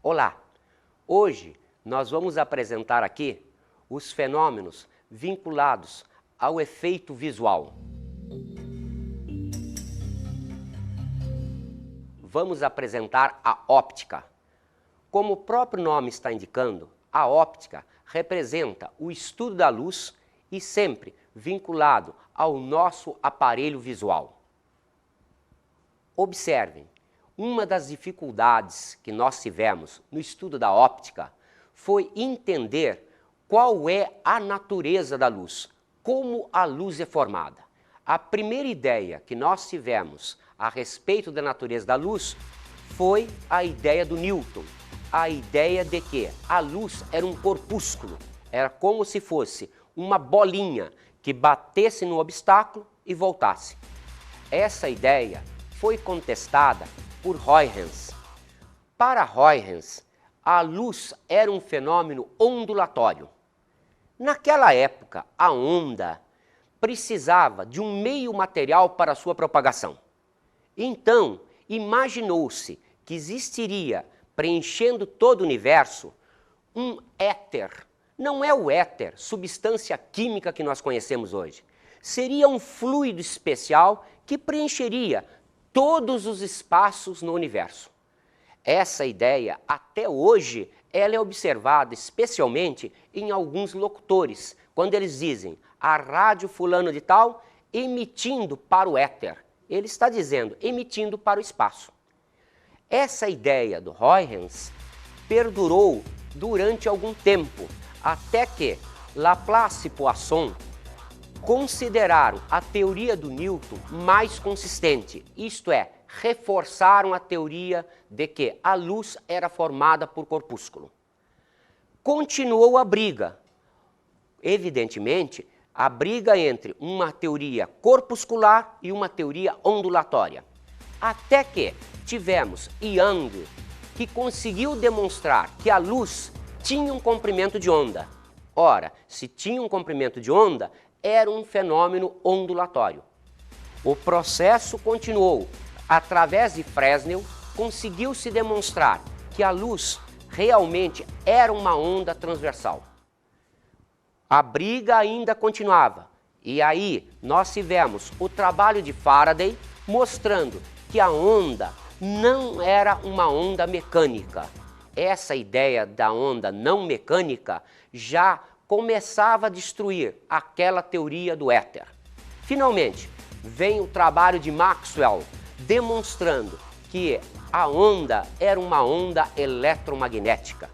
Olá! Hoje nós vamos apresentar aqui os fenômenos vinculados ao efeito visual. Vamos apresentar a óptica. Como o próprio nome está indicando, a óptica representa o estudo da luz e sempre vinculado ao nosso aparelho visual. Observem, uma das dificuldades que nós tivemos no estudo da óptica foi entender qual é a natureza da luz, como a luz é formada. A primeira ideia que nós tivemos a respeito da natureza da luz foi a ideia do Newton, a ideia de que a luz era um corpúsculo, era como se fosse uma bolinha que batesse no obstáculo e voltasse. Essa ideia foi contestada por Huygens. Para Huygens, a luz era um fenômeno ondulatório. Naquela época, a onda precisava de um meio material para sua propagação. Então, imaginou-se que existiria, preenchendo todo o universo, um éter. Não é o éter, substância química que nós conhecemos hoje. Seria um fluido especial que preencheria todos os espaços no universo. Essa ideia, até hoje, ela é observada especialmente em alguns locutores, quando eles dizem a rádio fulano de tal emitindo para o éter. Ele está dizendo emitindo para o espaço. Essa ideia do Huygens perdurou durante algum tempo, até que Laplace e Poisson consideraram a teoria do Newton mais consistente, isto é, reforçaram a teoria de que a luz era formada por corpúsculo. Continuou a briga, evidentemente, a briga entre uma teoria corpuscular e uma teoria ondulatória. Até que tivemos Young, que conseguiu demonstrar que a luz tinha um comprimento de onda. Ora, se tinha um comprimento de onda, era um fenômeno ondulatório. O processo continuou. Através de Fresnel, conseguiu-se demonstrar que a luz realmente era uma onda transversal. A briga ainda continuava. E aí nós tivemos o trabalho de Faraday mostrando que a onda não era uma onda mecânica. Essa ideia da onda não mecânica já começava a destruir aquela teoria do éter. Finalmente, vem o trabalho de Maxwell, demonstrando que a onda era uma onda eletromagnética.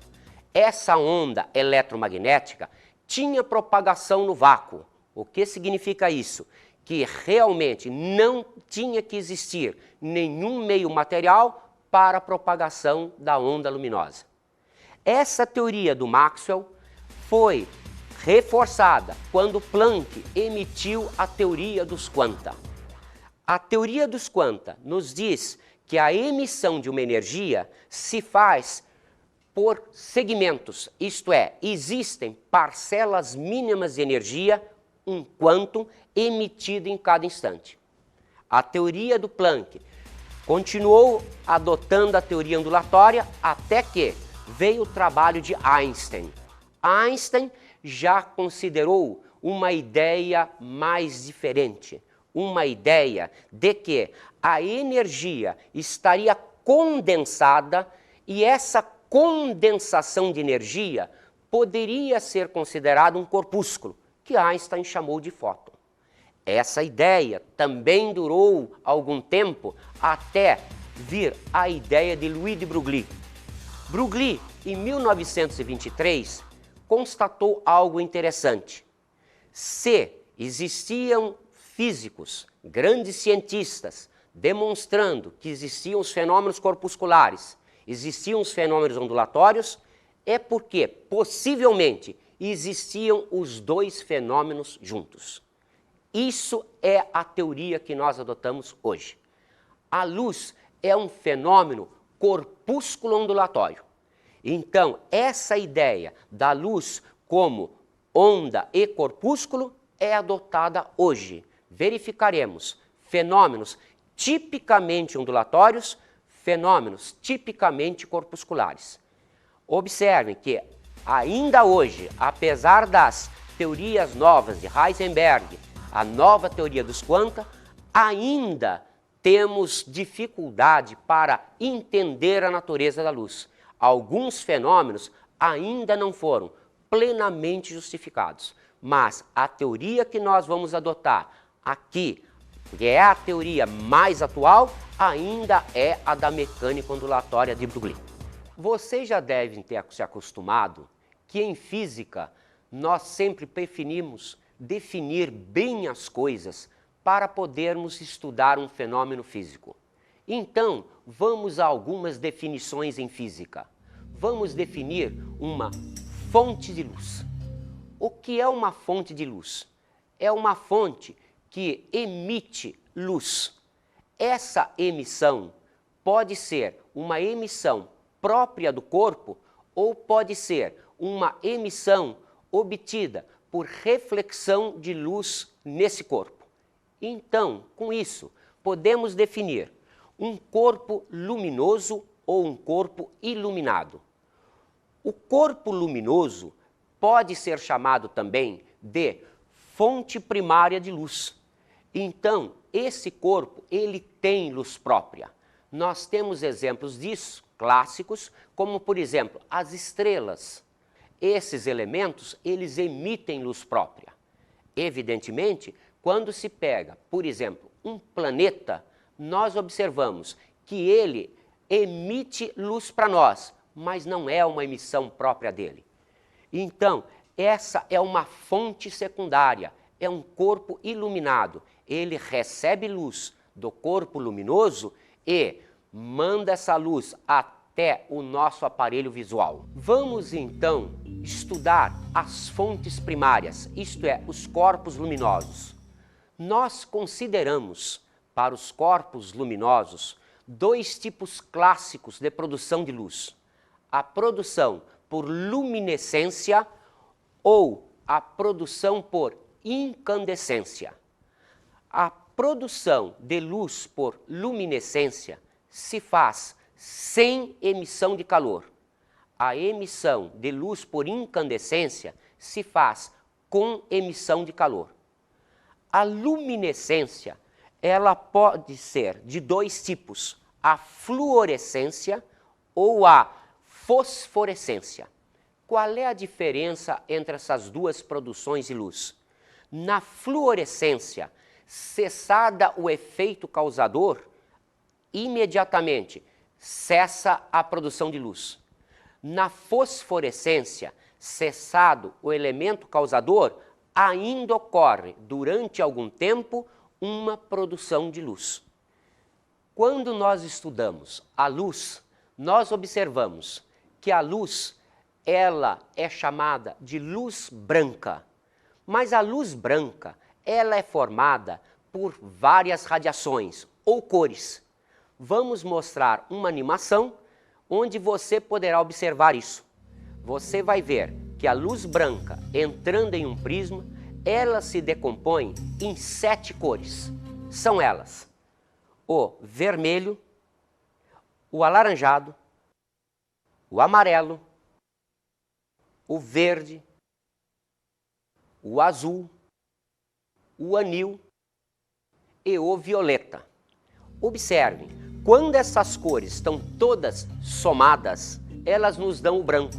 Essa onda eletromagnética tinha propagação no vácuo. O que significa isso? Que realmente não tinha que existir nenhum meio material para a propagação da onda luminosa. Essa teoria do Maxwell foi reforçada quando Planck emitiu a teoria dos quanta. A teoria dos quanta nos diz que a emissão de uma energia se faz por segmentos, isto é, existem parcelas mínimas de energia, um quantum emitido em cada instante. A teoria do Planck continuou adotando a teoria ondulatória até que veio o trabalho de Einstein. Einstein já considerou uma ideia mais diferente, uma ideia de que a energia estaria condensada e essa condensação de energia poderia ser considerada um corpúsculo, que Einstein chamou de fóton. Essa ideia também durou algum tempo até vir a ideia de Louis de Broglie. Broglie, em 1923, constatou algo interessante. Se existiam físicos, grandes cientistas, demonstrando que existiam os fenômenos corpusculares, existiam os fenômenos ondulatórios, é porque, possivelmente, existiam os dois fenômenos juntos. Isso é a teoria que nós adotamos hoje. A luz é um fenômeno corpúsculo ondulatório. Então, essa ideia da luz como onda e corpúsculo é adotada hoje. Verificaremos fenômenos tipicamente ondulatórios, fenômenos tipicamente corpusculares. Observem que ainda hoje, apesar das teorias novas de Heisenberg, a nova teoria dos quanta, ainda temos dificuldade para entender a natureza da luz. Alguns fenômenos ainda não foram plenamente justificados, mas a teoria que nós vamos adotar aqui, que é a teoria mais atual, ainda é a da mecânica ondulatória de Broglie. Vocês já devem ter se acostumado que em física nós sempre preferimos definir bem as coisas para podermos estudar um fenômeno físico. Então, vamos a algumas definições em física. Vamos definir uma fonte de luz. O que é uma fonte de luz? É uma fonte que emite luz. Essa emissão pode ser uma emissão própria do corpo ou pode ser uma emissão obtida por reflexão de luz nesse corpo. Então, com isso, podemos definir um corpo luminoso ou um corpo iluminado. O corpo luminoso pode ser chamado também de fonte primária de luz. Então, esse corpo, ele tem luz própria. Nós temos exemplos disso, clássicos, como, por exemplo, as estrelas. Esses elementos, eles emitem luz própria. Evidentemente, quando se pega, por exemplo, um planeta, nós observamos que ele emite luz para nós, mas não é uma emissão própria dele. Então, essa é uma fonte secundária, é um corpo iluminado. Ele recebe luz do corpo luminoso e manda essa luz até o nosso aparelho visual. Vamos então estudar as fontes primárias, isto é, os corpos luminosos. Nós consideramos para os corpos luminosos dois tipos clássicos de produção de luz. A produção por luminescência ou a produção por incandescência. A produção de luz por luminescência se faz sem emissão de calor. A emissão de luz por incandescência se faz com emissão de calor. A luminescência, ela pode ser de dois tipos, a fluorescência ou a fosforescência. Qual é a diferença entre essas duas produções de luz? Na fluorescência, cessada o efeito causador, imediatamente cessa a produção de luz. Na fosforescência, cessado o elemento causador, ainda ocorre durante algum tempo uma produção de luz. Quando nós estudamos a luz, nós observamos que a luz, ela é chamada de luz branca. Mas a luz branca, ela é formada por várias radiações ou cores. Vamos mostrar uma animação onde você poderá observar isso. Você vai ver que a luz branca, entrando em um prisma, ela se decompõe em 7 cores. São elas: o vermelho, o alaranjado, o amarelo, o verde, o azul, o anil e o violeta. Observem, quando essas cores estão todas somadas, elas nos dão o branco.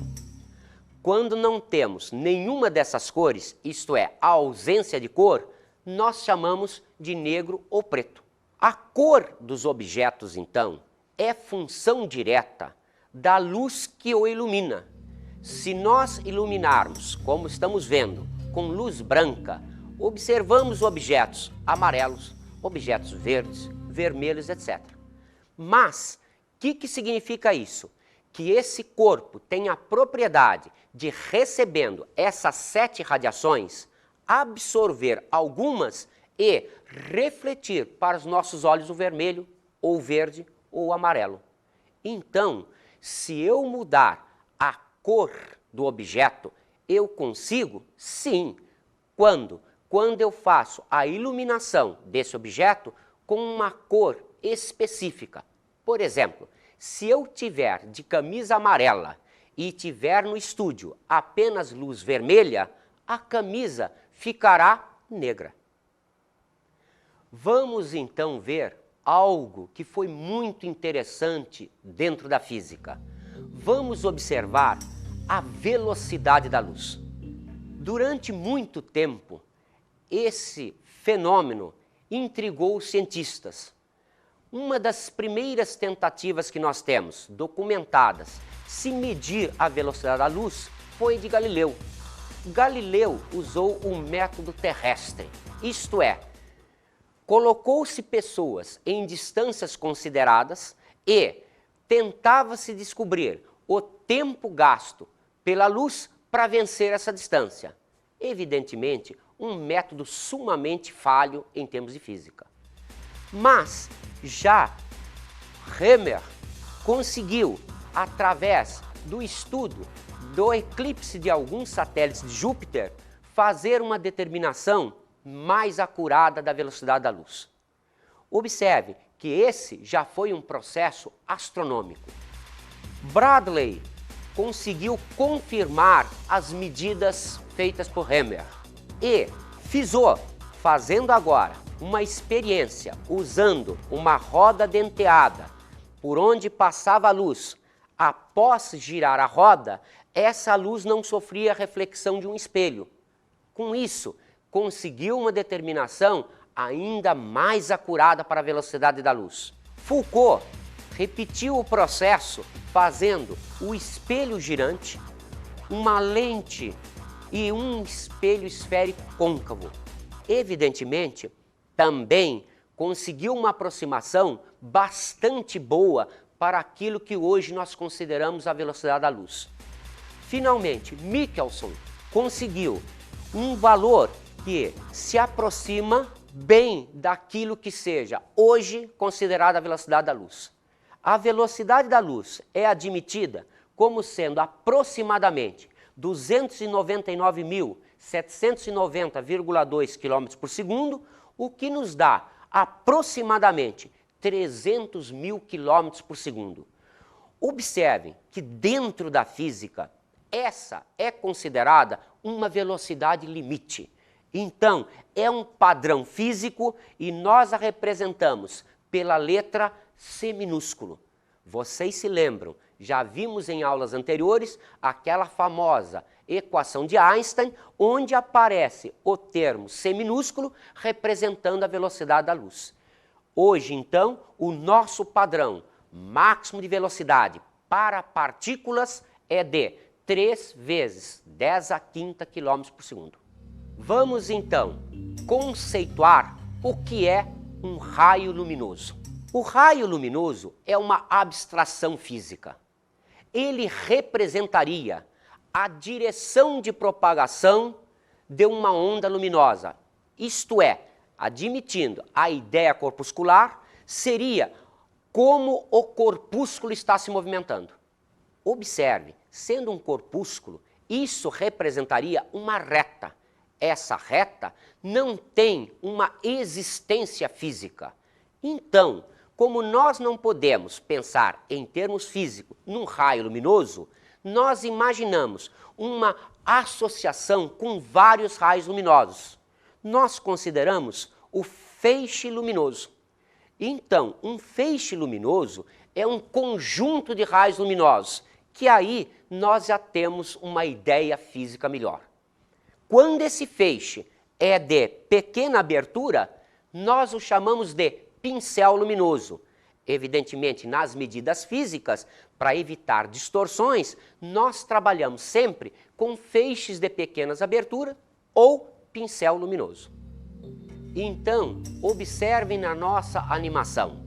Quando não temos nenhuma dessas cores, isto é, a ausência de cor, nós chamamos de negro ou preto. A cor dos objetos, então, é função direta da luz que o ilumina. Se nós iluminarmos, como estamos vendo, com luz branca, observamos objetos amarelos, objetos verdes, vermelhos, etc. Mas, o que significa isso? Que esse corpo tem a propriedade de, recebendo essas 7 radiações, absorver algumas e refletir para os nossos olhos o vermelho, ou o verde, ou o amarelo. Então, se eu mudar a cor do objeto, eu consigo? Sim. Quando? Quando eu faço a iluminação desse objeto com uma cor específica. Por exemplo, se eu tiver de camisa amarela e tiver no estúdio apenas luz vermelha, a camisa ficará negra. Vamos então ver algo que foi muito interessante dentro da física. Vamos observar a velocidade da luz. Durante muito tempo, esse fenômeno intrigou os cientistas. Uma das primeiras tentativas que nós temos, documentadas, se medir a velocidade da luz, foi de Galileu. Galileu usou o método terrestre, isto é, colocou-se pessoas em distâncias consideradas e tentava-se descobrir o tempo gasto pela luz para vencer essa distância. Evidentemente, um método sumamente falho em termos de física. Mas já Rømer conseguiu, através do estudo do eclipse de alguns satélites de Júpiter, fazer uma determinação mais acurada da velocidade da luz. Observe que esse já foi um processo astronômico. Bradley conseguiu confirmar as medidas feitas por Rømer e Fizeau, fazendo agora uma experiência usando uma roda denteada por onde passava a luz. Após girar a roda, essa luz não sofria reflexão de um espelho. Com isso, conseguiu uma determinação ainda mais acurada para a velocidade da luz. Foucault repetiu o processo fazendo o espelho girante, uma lente e um espelho esférico côncavo. Evidentemente, também conseguiu uma aproximação bastante boa para aquilo que hoje nós consideramos a velocidade da luz. Finalmente, Michelson conseguiu um valor que se aproxima bem daquilo que seja hoje considerada a velocidade da luz. A velocidade da luz é admitida como sendo aproximadamente 299.790,2 km por segundo, o que nos dá aproximadamente 300.000 km por segundo. Observem que dentro da física, essa é considerada uma velocidade limite. Então, é um padrão físico e nós a representamos pela letra C minúsculo. Vocês se lembram, já vimos em aulas anteriores aquela famosa equação de Einstein, onde aparece o termo C minúsculo representando a velocidade da luz. Hoje, então, o nosso padrão máximo de velocidade para partículas é de 3 vezes 10 a quinta km por segundo. Vamos, então, conceituar o que é um raio luminoso. O raio luminoso é uma abstração física. Ele representaria a direção de propagação de uma onda luminosa. Isto é, admitindo a ideia corpuscular, seria como o corpúsculo está se movimentando. Observe, sendo um corpúsculo, isso representaria uma reta. Essa reta não tem uma existência física. Então, como nós não podemos pensar em termos físicos num raio luminoso, nós imaginamos uma associação com vários raios luminosos. Nós consideramos o feixe luminoso. Então, um feixe luminoso é um conjunto de raios luminosos, que aí nós já temos uma ideia física melhor. Quando esse feixe é de pequena abertura, nós o chamamos de pincel luminoso. Evidentemente, nas medidas físicas, para evitar distorções, nós trabalhamos sempre com feixes de pequenas aberturas ou pincel luminoso. Então, observem na nossa animação.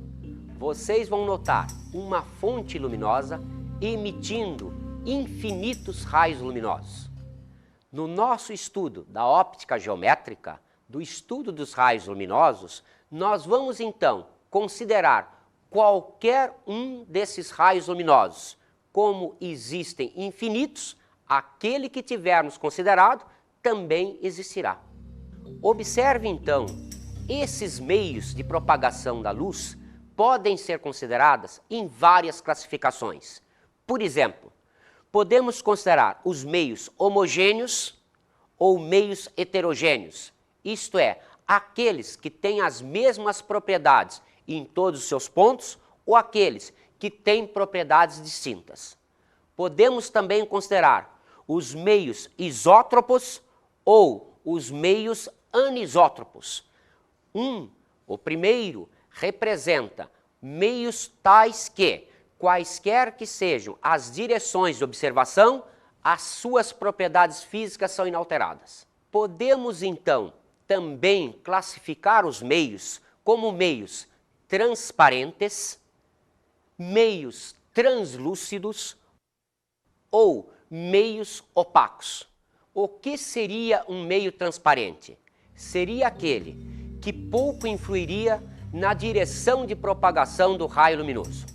Vocês vão notar uma fonte luminosa emitindo infinitos raios luminosos. No nosso estudo da óptica geométrica, do estudo dos raios luminosos, nós vamos então considerar qualquer um desses raios luminosos. Como existem infinitos, aquele que tivermos considerado também existirá. Observe então, esses meios de propagação da luz podem ser considerados em várias classificações. Por exemplo, podemos considerar os meios homogêneos ou meios heterogêneos, isto é, aqueles que têm as mesmas propriedades em todos os seus pontos ou aqueles que têm propriedades distintas. Podemos também considerar os meios isótropos ou os meios anisótropos. O primeiro, representa meios tais que, quaisquer que sejam as direções de observação, as suas propriedades físicas são inalteradas. Podemos, então, também classificar os meios como meios transparentes, meios translúcidos ou meios opacos. O que seria um meio transparente? Seria aquele que pouco influiria na direção de propagação do raio luminoso.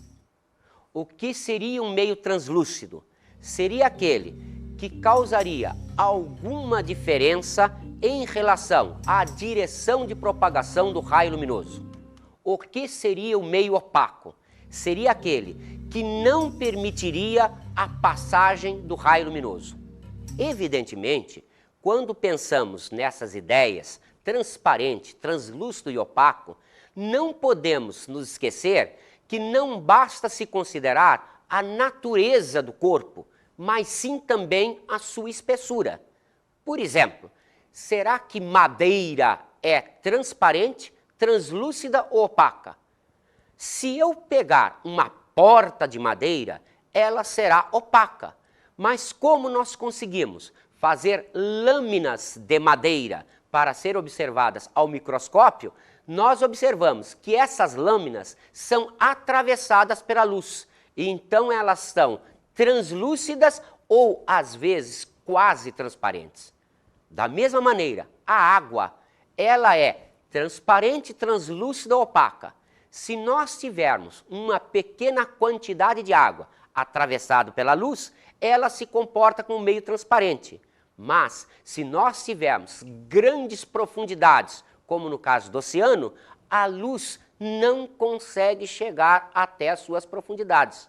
O que seria um meio translúcido? Seria aquele que causaria alguma diferença em relação à direção de propagação do raio luminoso. O que seria o meio opaco? Seria aquele que não permitiria a passagem do raio luminoso. Evidentemente, quando pensamos nessas ideias, transparente, translúcido e opaco, não podemos nos esquecer que não basta se considerar a natureza do corpo, mas sim também a sua espessura. Por exemplo, será que madeira é transparente, translúcida ou opaca? Se eu pegar uma porta de madeira, ela será opaca. Mas como nós conseguimos fazer lâminas de madeira para ser observadas ao microscópio, nós observamos que essas lâminas são atravessadas pela luz. E então elas são translúcidas ou, às vezes, quase transparentes. Da mesma maneira, a água, ela é transparente, translúcida ou opaca. Se nós tivermos uma pequena quantidade de água atravessada pela luz, ela se comporta como meio transparente. Mas, se nós tivermos grandes profundidades, como no caso do oceano, a luz não consegue chegar até as suas profundidades.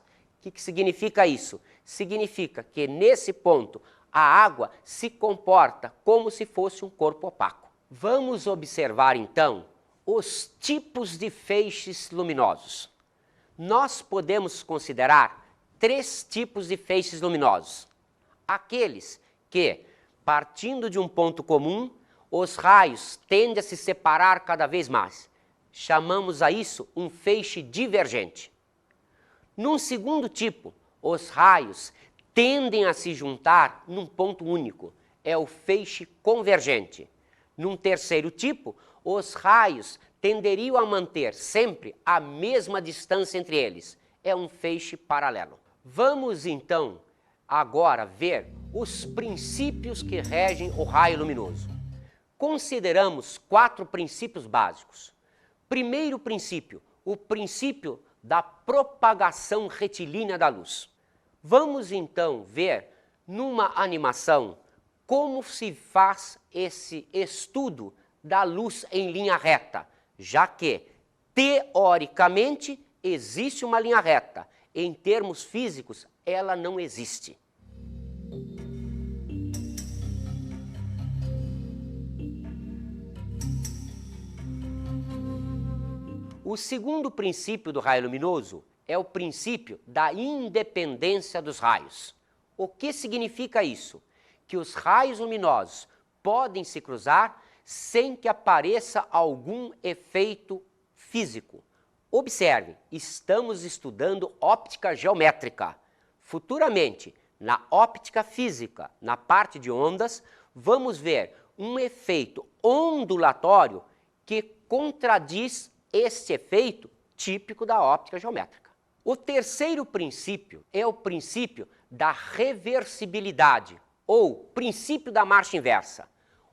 O que significa isso? Significa que, nesse ponto, a água se comporta como se fosse um corpo opaco. Vamos observar, então, os tipos de feixes luminosos. Nós podemos considerar 3 tipos de feixes luminosos. Aqueles que, partindo de um ponto comum, os raios tendem a se separar cada vez mais. Chamamos a isso um feixe divergente. Num segundo tipo, os raios tendem a se juntar num ponto único. É o feixe convergente. Num terceiro tipo, os raios tenderiam a manter sempre a mesma distância entre eles. É um feixe paralelo. Vamos então agora ver os princípios que regem o raio luminoso. Consideramos 4 princípios básicos. Primeiro princípio, o princípio da propagação retilínea da luz. Vamos então ver numa animação como se faz esse estudo da luz em linha reta, já que, teoricamente, existe uma linha reta. Em termos físicos, ela não existe. O segundo princípio do raio luminoso é o princípio da independência dos raios. O que significa isso? Que os raios luminosos podem se cruzar sem que apareça algum efeito físico. Observe, estamos estudando óptica geométrica. Futuramente, na óptica física, na parte de ondas, vamos ver um efeito ondulatório que contradiz este efeito típico da óptica geométrica. O terceiro princípio é o princípio da reversibilidade, ou princípio da marcha inversa.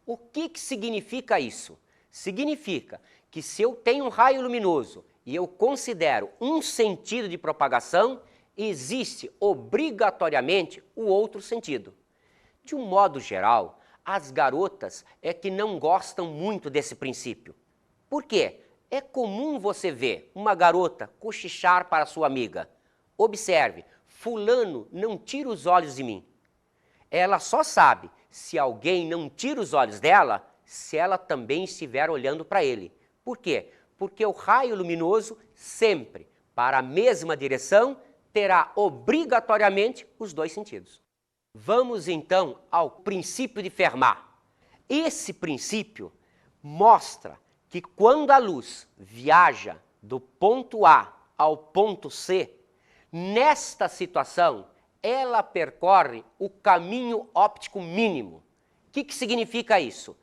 O que significa isso? Significa que se eu tenho um raio luminoso e eu considero um sentido de propagação, existe obrigatoriamente o outro sentido. De um modo geral, as garotas é que não gostam muito desse princípio. Por quê? É comum você ver uma garota cochichar para sua amiga. Observe, fulano não tira os olhos de mim. Ela só sabe se alguém não tira os olhos dela, se ela também estiver olhando para ele. Por quê? Porque o raio luminoso sempre, para a mesma direção, terá obrigatoriamente os dois sentidos. Vamos então ao princípio de Fermat. Esse princípio mostra que quando a luz viaja do ponto A ao ponto C, nesta situação, ela percorre o caminho óptico mínimo. O que significa isso?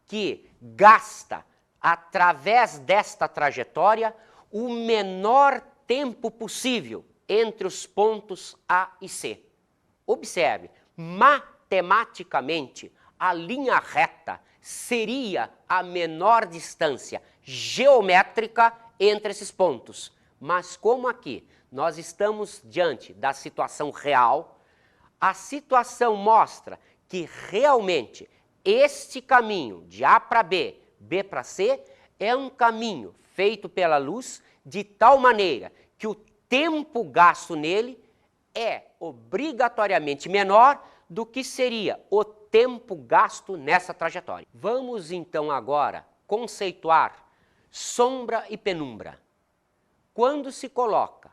Que gasta, através desta trajetória, o menor tempo possível entre os pontos A e C. Observe, matematicamente, a linha reta seria a menor distância geométrica entre esses pontos. Mas como aqui nós estamos diante da situação real, a situação mostra que realmente este caminho de A para B, B para C, é um caminho feito pela luz de tal maneira que o tempo gasto nele é obrigatoriamente menor do que seria o tempo gasto nessa trajetória. Vamos então agora conceituar sombra e penumbra. Quando se coloca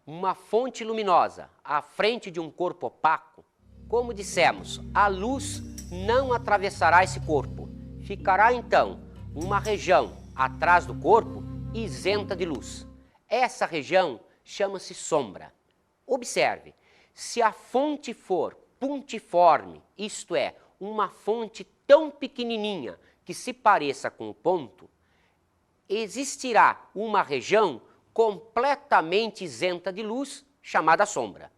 uma fonte luminosa à frente de um corpo opaco, como dissemos, a luz não atravessará esse corpo. Ficará então uma região atrás do corpo isenta de luz. Essa região chama-se sombra. Observe, se a fonte for puntiforme, isto é, uma fonte tão pequenininha que se pareça com o ponto, existirá uma região completamente isenta de luz, chamada sombra.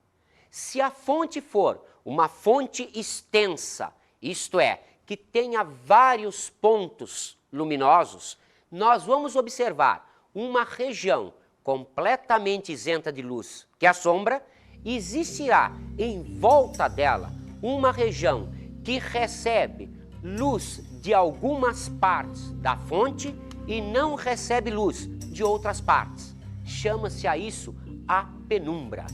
Se a fonte for uma fonte extensa, isto é, que tenha vários pontos luminosos, nós vamos observar uma região completamente isenta de luz, que é a sombra, e existirá em volta dela uma região que recebe luz de algumas partes da fonte e não recebe luz de outras partes. Chama-se a isso a penumbra.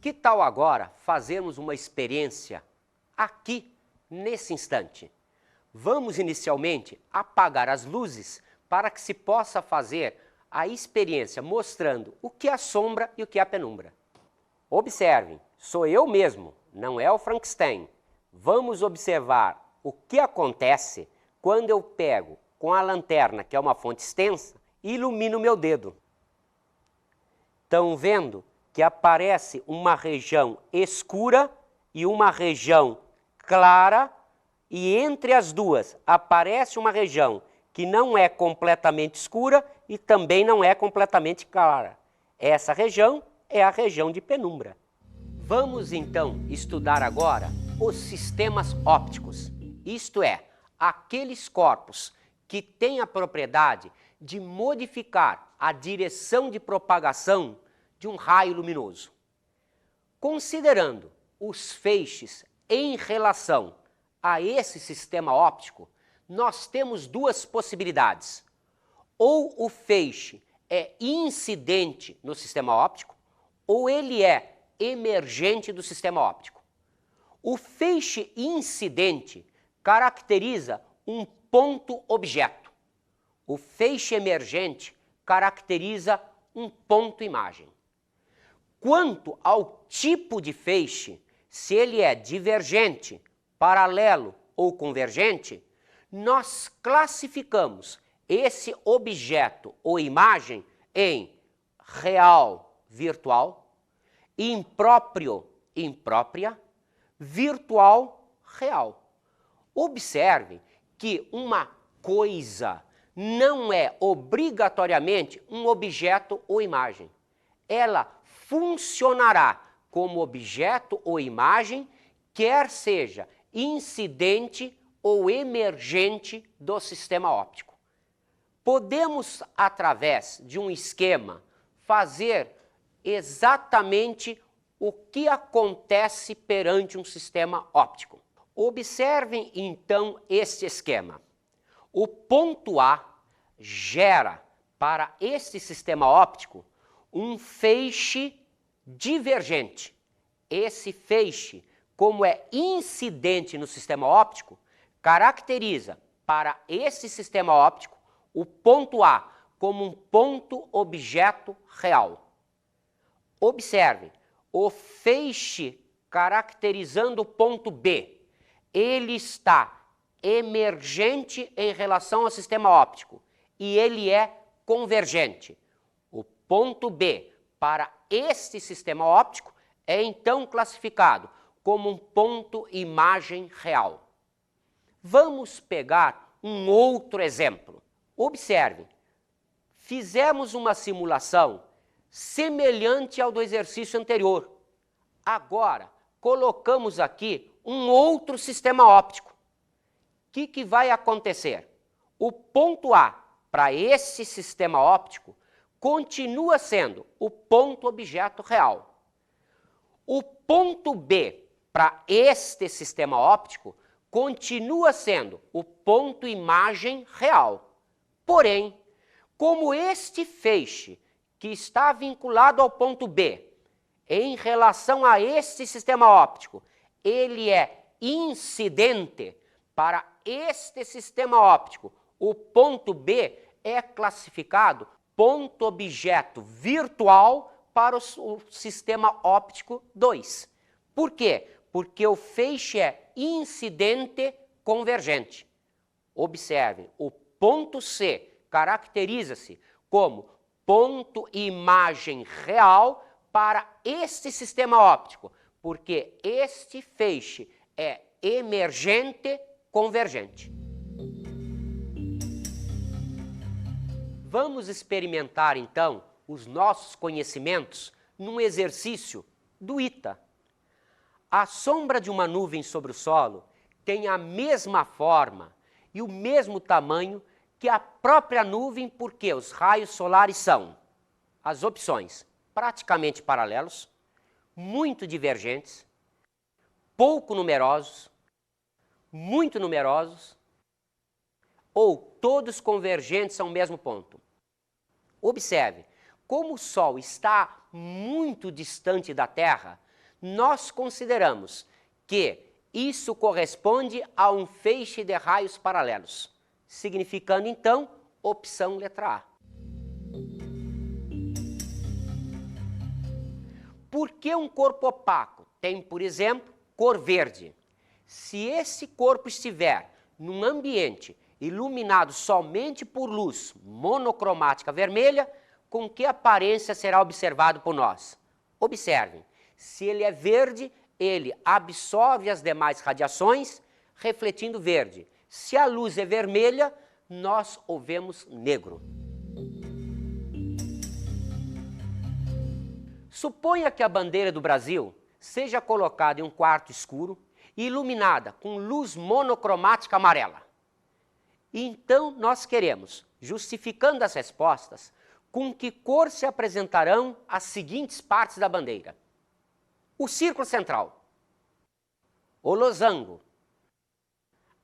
Que tal agora fazermos uma experiência aqui, nesse instante? Vamos inicialmente apagar as luzes para que se possa fazer a experiência mostrando o que é a sombra e o que é a penumbra. Observem, sou eu mesmo, não é o Frankenstein. Vamos observar o que acontece quando eu pego com a lanterna, que é uma fonte extensa, e ilumino o meu dedo. Estão vendo que aparece uma região escura e uma região clara, e entre as duas aparece uma região que não é completamente escura e também não é completamente clara. Essa região é a região de penumbra. Vamos então estudar agora os sistemas ópticos, isto é, aqueles corpos que têm a propriedade de modificar a direção de propagação de um raio luminoso. Considerando os feixes em relação a esse sistema óptico, nós temos duas possibilidades. Ou o feixe é incidente no sistema óptico, ou ele é emergente do sistema óptico. O feixe incidente caracteriza um ponto-objeto. O feixe emergente caracteriza um ponto-imagem. Quanto ao tipo de feixe, se ele é divergente, paralelo ou convergente, nós classificamos esse objeto ou imagem em real, virtual, impróprio, imprópria, virtual, real. Observe que uma coisa não é obrigatoriamente um objeto ou imagem. Ela funcionará como objeto ou imagem, quer seja incidente ou emergente do sistema óptico. Podemos, através de um esquema, fazer exatamente o que acontece perante um sistema óptico. Observem então este esquema. O ponto A gera para este sistema óptico um feixe divergente. esse feixe, como é incidente no sistema óptico, caracteriza para esse sistema óptico o ponto A como um ponto objeto real. Observe, o feixe caracterizando o ponto B, ele está emergente em relação ao sistema óptico e ele é convergente. O ponto B para este sistema óptico é então classificado como um ponto imagem real. Vamos pegar um outro exemplo. Observe, fizemos uma simulação semelhante ao do exercício anterior. Agora, colocamos aqui um outro sistema óptico. O que vai acontecer? O ponto A para esse sistema óptico continua sendo o ponto objeto real. O ponto B para este sistema óptico continua sendo o ponto imagem real. Porém, como este feixe que está vinculado ao ponto B em relação a este sistema óptico, ele é incidente para este sistema óptico, o ponto B é classificado ponto objeto virtual para o sistema óptico 2. Por quê? Porque o feixe é incidente convergente. Observem, o ponto C caracteriza-se como ponto imagem real para este sistema óptico, porque este feixe é emergente convergente. Vamos experimentar então os nossos conhecimentos num exercício do ITA. A sombra de uma nuvem sobre o solo tem a mesma forma e o mesmo tamanho que a própria nuvem, porque os raios solares são as opções praticamente paralelos, muito divergentes, pouco numerosos, muito numerosos ou todos convergentes ao mesmo ponto. Observe, como o Sol está muito distante da Terra, nós consideramos que isso corresponde a um feixe de raios paralelos, significando então opção letra A. Por que um corpo opaco tem, por exemplo, cor verde? Se esse corpo estiver num ambiente iluminado somente por luz monocromática vermelha, com que aparência será observado por nós? Observem, se ele é verde, ele absorve as demais radiações, refletindo verde. Se a luz é vermelha, nós o vemos negro. Suponha que a bandeira do Brasil seja colocada em um quarto escuro e iluminada com luz monocromática amarela. Então, nós queremos, justificando as respostas, com que cor se apresentarão as seguintes partes da bandeira. O círculo central, o losango,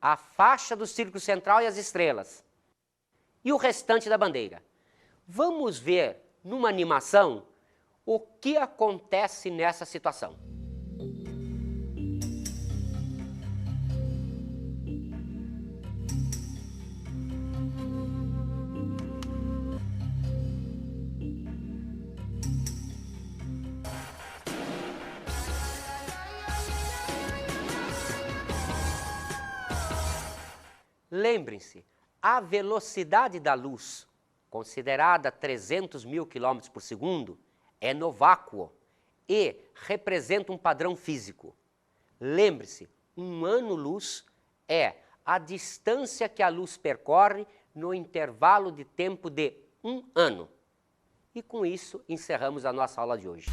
a faixa do círculo central e as estrelas, e o restante da bandeira. Vamos ver, numa animação, o que acontece nessa situação. Lembrem-se, a velocidade da luz, considerada 300 mil km por segundo, é no vácuo e representa um padrão físico. Lembre-se, um ano-luz é a distância que a luz percorre no intervalo de tempo de 1 ano. E com isso encerramos a nossa aula de hoje.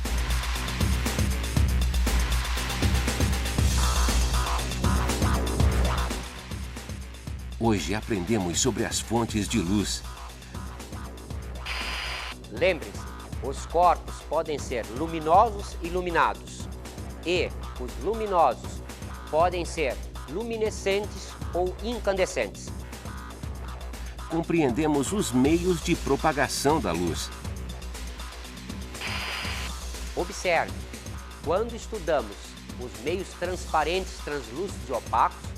Hoje aprendemos sobre as fontes de luz. Lembre-se, os corpos podem ser luminosos e iluminados, e os luminosos podem ser luminescentes ou incandescentes. Compreendemos os meios de propagação da luz. Observe, Quando estudamos os meios transparentes, translúcidos e opacos,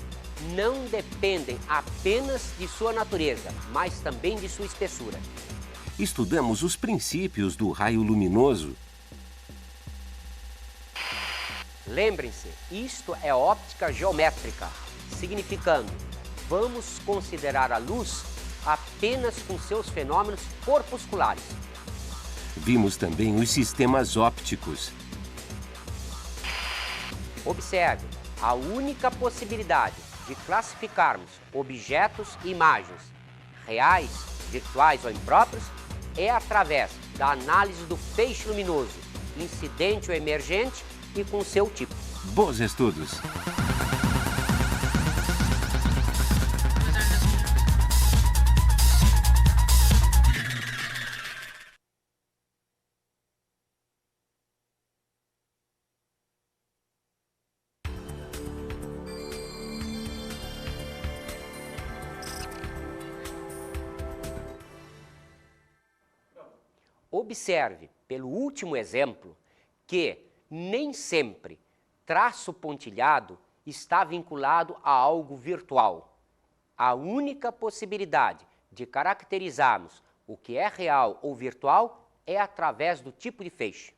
não dependem apenas de sua natureza, mas também de sua espessura. Estudamos os princípios do raio luminoso. Lembrem-se, isto é óptica geométrica, significando, vamos considerar a luz apenas com seus fenômenos corpusculares. Vimos também os sistemas ópticos. Observe, a única possibilidade de classificarmos objetos e imagens reais, virtuais ou impróprios é através da análise do feixe luminoso, incidente ou emergente e com seu tipo. Bons estudos! Observe, pelo último exemplo, que nem sempre traço pontilhado está vinculado a algo virtual. A única possibilidade de caracterizarmos o que é real ou virtual é através do tipo de feixe.